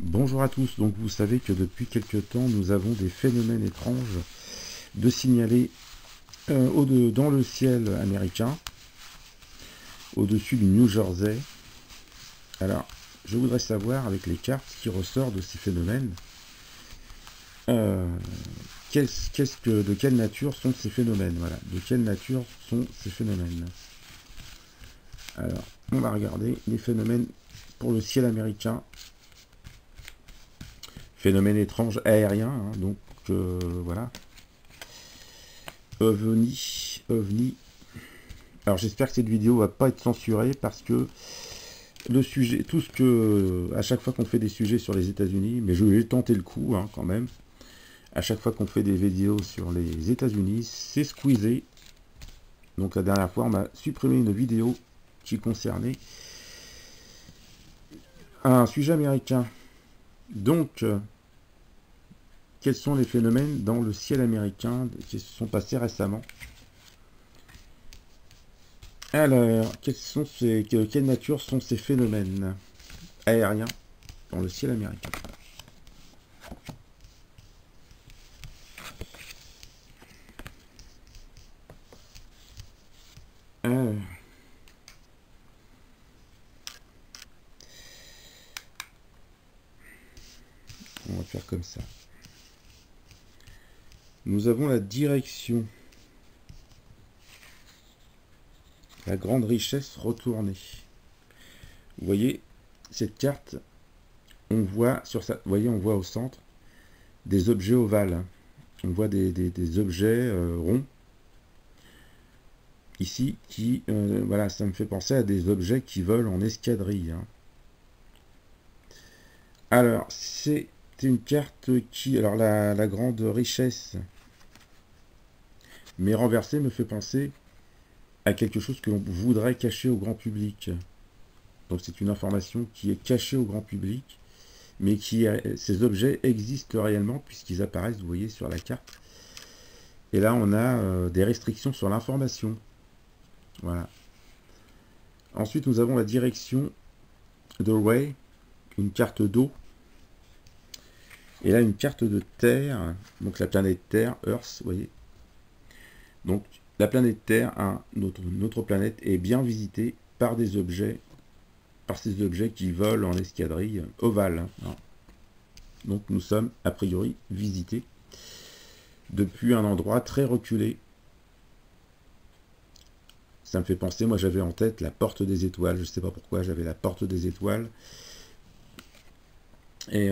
Bonjour à tous, donc vous savez que depuis quelque temps nous avons des phénomènes étranges de signaler dans le ciel américain, au-dessus du New Jersey. Alors, je voudrais savoir avec les cartes qui ressort de ces phénomènes, de quelle nature sont ces phénomènes, voilà, de quelle nature sont ces phénomènes. Alors, on va regarder les phénomènes pour le ciel américain. Phénomène étrange aérien, hein, donc voilà. OVNI. Alors j'espère que cette vidéo va pas être censurée parce que le sujet, tout ce que, à chaque fois qu'on fait des sujets sur les États-Unis, mais je vais tenter le coup hein, quand même. À chaque fois qu'on fait des vidéos sur les États-Unis, c'est squeezé. Donc la dernière fois, on m'a supprimé une vidéo qui concernait un sujet américain. Donc quels sont les phénomènes dans le ciel américain qui se sont passés récemment? Alors, quelle nature sont ces phénomènes aériens dans le ciel américain? On va faire comme ça. Nous avons la direction. La grande richesse retournée. Vous voyez, cette carte, on voit sur ça, vous voyez, on voit au centre des objets ovales. On voit des objets ronds. Ici, voilà, ça me fait penser à des objets qui volent en escadrille. Hein. Alors, c'est une carte qui, alors la grande richesse, mais renversée, me fait penser à quelque chose que l'on voudrait cacher au grand public. Donc c'est une information qui est cachée au grand public, mais ces objets existent réellement puisqu'ils apparaissent, vous voyez, sur la carte. Et là, on a des restrictions sur l'information. Voilà. Ensuite, nous avons la direction Doorway, une carte d'eau. Et là, une carte de Terre, donc la planète Terre, Earth, vous voyez. Donc, la planète Terre, notre planète, est bien visitée par des objets, par ces objets qui volent en escadrille ovale. Hein. Donc, nous sommes, a priori, visités depuis un endroit très reculé. Ça me fait penser, moi j'avais en tête la porte des étoiles, je ne sais pas pourquoi j'avais la porte des étoiles. Et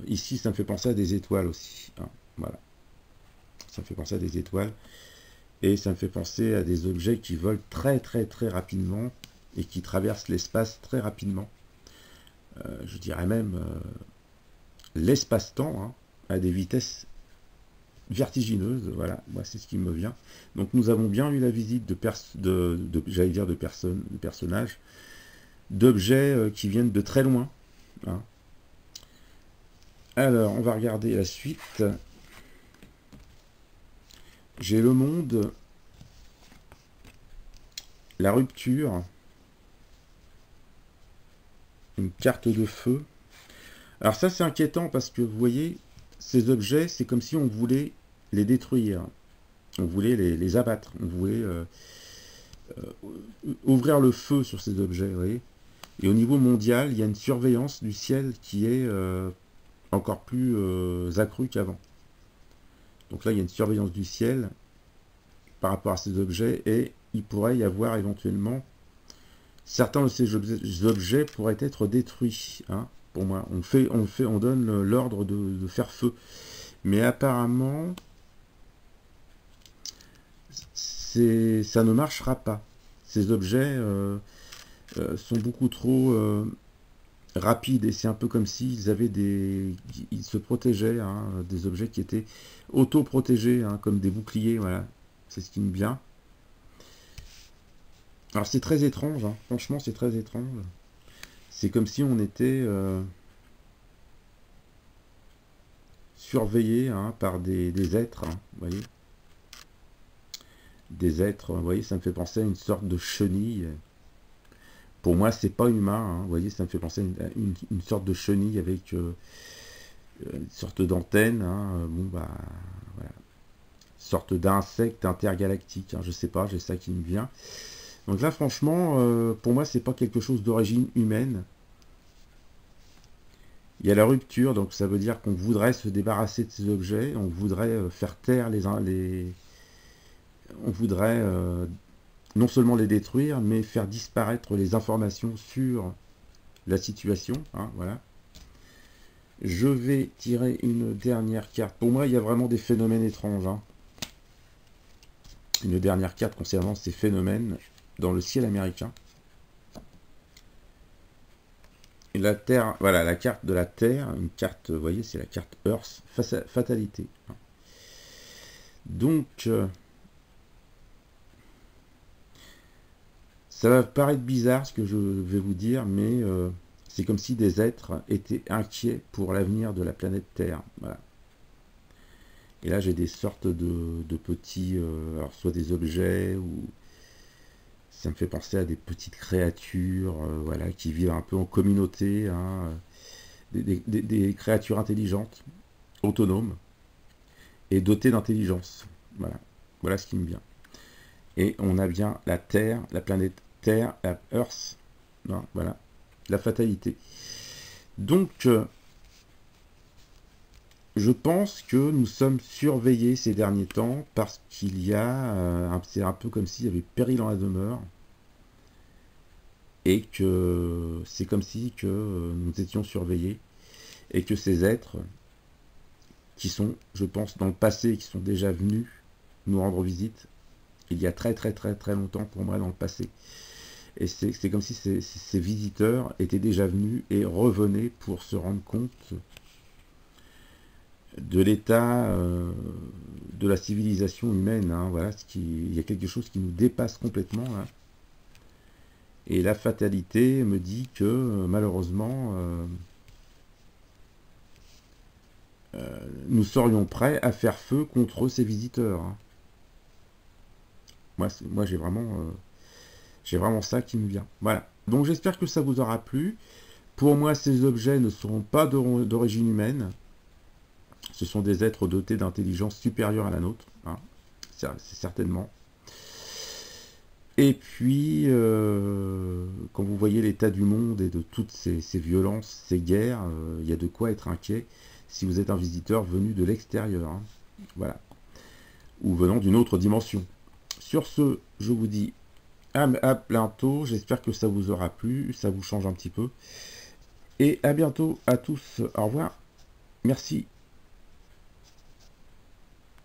ici, ça me fait penser à des étoiles aussi. Hein, voilà. Ça me fait penser à des étoiles. Et ça me fait penser à des objets qui volent très très très rapidement et qui traversent l'espace très rapidement. Je dirais même l'espace-temps, hein, à des vitesses vertigineuses. Voilà, moi c'est ce qui me vient. Donc nous avons bien eu la visite j'allais dire de personnages, d'objets qui viennent de très loin. Hein. Alors, on va regarder la suite. J'ai le monde, la rupture, une carte de feu. Alors ça, c'est inquiétant parce que, vous voyez, ces objets, c'est comme si on voulait les détruire. On voulait les abattre. On voulait ouvrir le feu sur ces objets, vous voyez. Et au niveau mondial, il y a une surveillance du ciel qui est encore plus accrue qu'avant. Donc là, il y a une surveillance du ciel par rapport à ces objets et il pourrait y avoir éventuellement certains de ces objets pourraient être détruits. Hein, pour moi, on donne l'ordre de faire feu. Mais apparemment, ça ne marchera pas. Ces objets sont beaucoup trop rapides et c'est un peu comme s'ils ils se protégeaient, hein, des objets qui étaient auto-protégés, hein, comme des boucliers, voilà. C'est ce qui me vient. Alors c'est très étrange, hein. Franchement c'est très étrange. C'est comme si on était surveillé, hein, par des êtres, hein, vous voyez. Des êtres, vous voyez, ça me fait penser à une sorte de chenille. Pour moi, c'est pas humain, hein. Vous voyez, ça me fait penser à une sorte de chenille avec une sorte d'antenne, hein. Bon, bah, voilà. Sorte d'insecte intergalactique, hein. Je sais pas, j'ai ça qui me vient. Donc là, franchement, pour moi, c'est pas quelque chose d'origine humaine. Il y a la rupture, donc ça veut dire qu'on voudrait se débarrasser de ces objets, on voudrait faire taire on voudrait non seulement les détruire, mais faire disparaître les informations sur la situation, hein, voilà. Je vais tirer une dernière carte. Pour moi, il y a vraiment des phénomènes étranges, hein. Une dernière carte concernant ces phénomènes dans le ciel américain. Et la Terre, voilà, la carte de la Terre, une carte, vous voyez, c'est la carte Earth, fatalité. Donc, ça va paraître bizarre ce que je vais vous dire, mais c'est comme si des êtres étaient inquiets pour l'avenir de la planète Terre. Voilà. Et là, j'ai des sortes de petits, alors soit des objets, ou ça me fait penser à des petites créatures, voilà, qui vivent un peu en communauté, hein, des créatures intelligentes, autonomes, et dotées d'intelligence. Voilà. Voilà ce qui me vient. Et on a bien la Terre, la planète Terre, la Earth, non, voilà, la fatalité. Donc, je pense que nous sommes surveillés ces derniers temps parce qu'il y a, c'est un peu comme s'il y avait péril en la demeure, et que c'est comme si que nous étions surveillés, et que ces êtres, qui sont, je pense, dans le passé, qui sont déjà venus nous rendre visite, il y a très très très très longtemps pour moi dans le passé. Et c'est comme si ces visiteurs étaient déjà venus et revenaient pour se rendre compte de l'état de la civilisation humaine, hein. Voilà, il y a quelque chose qui nous dépasse complètement, hein. Et la fatalité me dit que malheureusement, nous serions prêts à faire feu contre ces visiteurs, hein. Moi j'ai vraiment ça qui me vient. Voilà. Donc j'espère que ça vous aura plu. Pour moi, ces objets ne seront pas d'origine humaine. Ce sont des êtres dotés d'intelligence supérieure à la nôtre, hein. C'est certainement. Et puis, quand vous voyez l'état du monde et de toutes ces violences, ces guerres, il y a de quoi être inquiet si vous êtes un visiteur venu de l'extérieur, hein. Voilà. Ou venant d'une autre dimension. Sur ce, je vous dis à bientôt. J'espère que ça vous aura plu, ça vous change un petit peu. Et à bientôt à tous. Au revoir. Merci.